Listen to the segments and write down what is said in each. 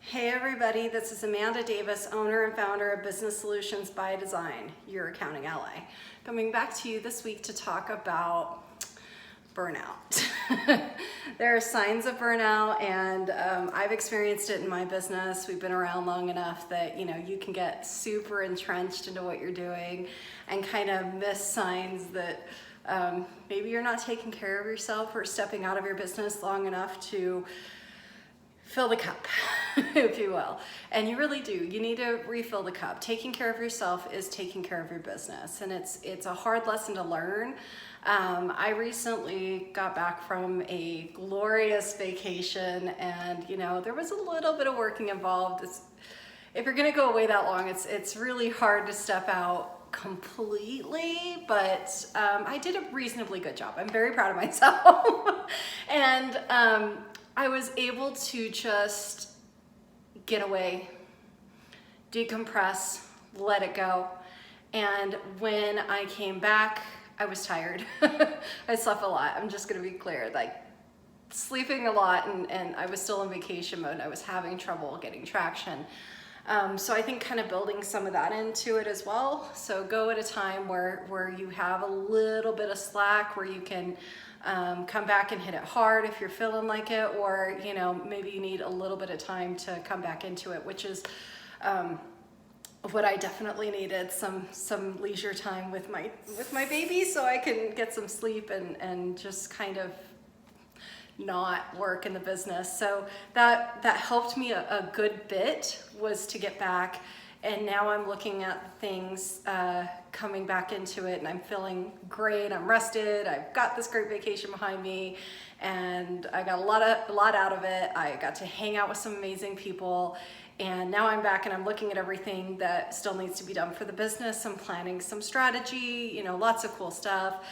Hey everybody, this is Amanda Davis, owner and founder of Business Solutions by Design, your accounting ally. Coming back to you this week to talk about burnout. There are signs of burnout, and I've experienced it in my business. We've been around long enough that you can get super entrenched into what you're doing and kind of miss signs that maybe you're not taking care of yourself or stepping out of your business long enough to fill the cup, if you will. And you really do. You need to refill the cup. Taking care of yourself is taking care of your business. And it's a hard lesson to learn. I recently got back from a glorious vacation, and there was a little bit of working involved. If you're gonna go away that long, it's really hard to step out completely, but I did a reasonably good job. I'm very proud of myself. And I was able to just get away, decompress, let it go. And when I came back, I was tired. I slept a lot. I'm just gonna be clear, like sleeping a lot, and I was still in vacation mode. I was having trouble getting traction. So I think kind of building some of that into it as well. So go at a time where you have a little bit of slack, where you can come back and hit it hard if you're feeling like it, or maybe you need a little bit of time to come back into it, which is what I definitely needed, some leisure time with my baby, so I can get some sleep and just kind of not work in the business. So that helped me a good bit, was to get back. And now I'm looking at things coming back into it, and I'm feeling great. I'm rested. I've got this great vacation behind me, and I got a lot out of it. I got to hang out with some amazing people, and now I'm back and I'm looking at everything that still needs to be done for the business. I'm planning some strategy, lots of cool stuff,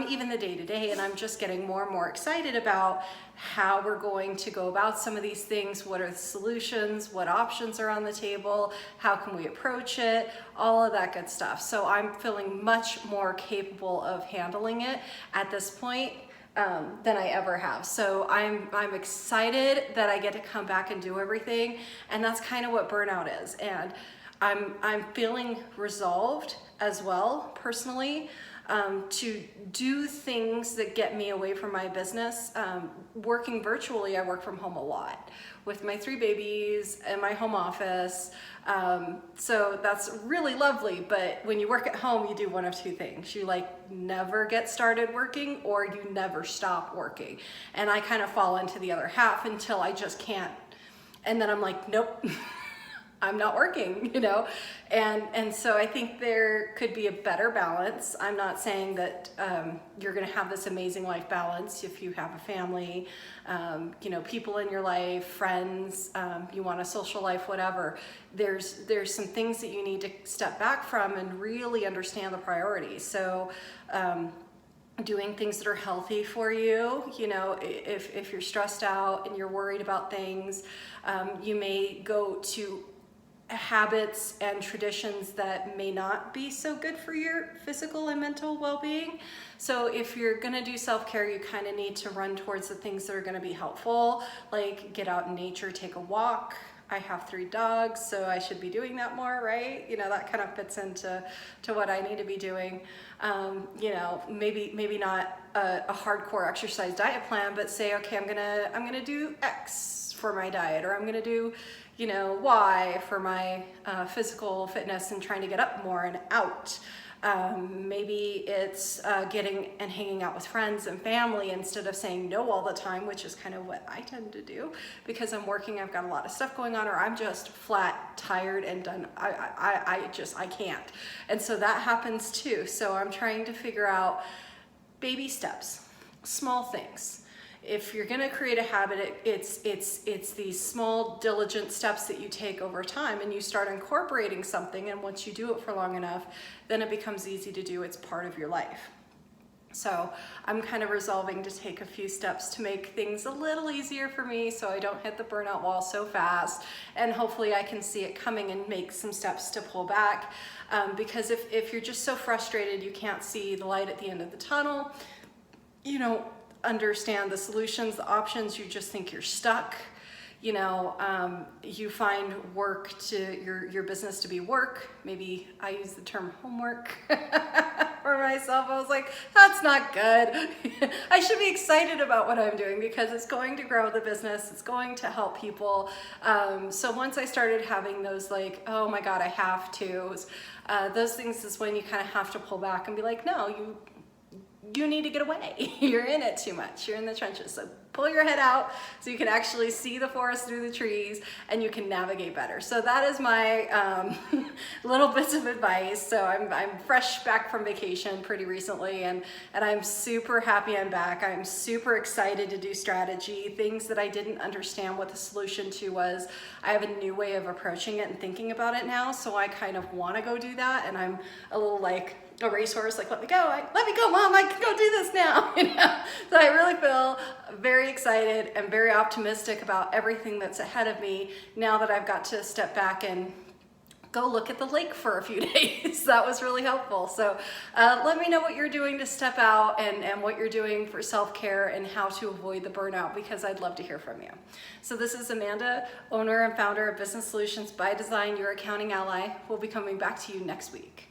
even the day-to-day, and I'm just getting more and more excited about how we're going to go about some of these things. What are the solutions? What options are on the table? How can we approach it? All of that good stuff. So I'm feeling much more capable of handling it at this point than I ever have. So I'm excited that I get to come back and do everything, and that's kind of what burnout is. And I'm feeling resolved as well, personally, to do things that get me away from my business. Working virtually, I work from home a lot with my 3 babies and my home office. So that's really lovely, but when you work at home, you do one of 2 things. You never get started working, or you never stop working. And I kind of fall into the other half until I just can't. And then I'm like, nope. I'm not working, and so I think there could be a better balance. I'm not saying that you're going to have this amazing life balance if you have a family, people in your life, friends, you want a social life, whatever. There's some things that you need to step back from and really understand the priorities. So doing things that are healthy for you, if you're stressed out and you're worried about things, you may go to habits and traditions that may not be so good for your physical and mental well-being. So if you're gonna do self-care, you kind of need to run towards the things that are gonna be helpful, like get out in nature, take a walk. I have 3 dogs, so I should be doing that more, right? That kind of fits into what I need to be doing. Maybe not a hardcore exercise diet plan, but say, okay, I'm gonna do X for my diet, or I'm gonna do Y for my physical fitness and trying to get up more and out. Maybe it's getting and hanging out with friends and family instead of saying no all the time, which is kind of what I tend to do because I'm working, I've got a lot of stuff going on, or I'm just flat tired and done. I can't. And so that happens too. So I'm trying to figure out baby steps, small things. If you're going to create a habit, it's these small, diligent steps that you take over time, and you start incorporating something, and once you do it for long enough, then it becomes easy to do. It's part of your life. So I'm kind of resolving to take a few steps to make things a little easier for me so I don't hit the burnout wall so fast, and hopefully I can see it coming and make some steps to pull back, because if you're just so frustrated you can't see the light at the end of the tunnel, understand the solutions, the options, you just think you're stuck, you find your business to be work. Maybe I use the term homework for myself. I was like, that's not good. I should be excited about what I'm doing because it's going to grow the business. It's going to help people. So once I started having those like, oh my God, I have to, those things is when you kind of have to pull back and be like, no, you need to get away. You're in it too much. You're in the trenches. So pull your head out so you can actually see the forest through the trees and you can navigate better. So that is my little bits of advice. So I'm fresh back from vacation pretty recently and I'm super happy I'm back. I'm super excited to do strategy. Things that I didn't understand what the solution to was. I have a new way of approaching it and thinking about it now. So I kind of want to go do that. And I'm a little like a racehorse, like, let me go, Mom, I can go do this now. So I really feel very excited and very optimistic about everything that's ahead of me now that I've got to step back and go look at the lake for a few days. That was really helpful. So let me know what you're doing to step out and what you're doing for self-care and how to avoid the burnout, because I'd love to hear from you. So this is Amanda, owner and founder of Business Solutions by Design, your accounting ally. We'll be coming back to you next week.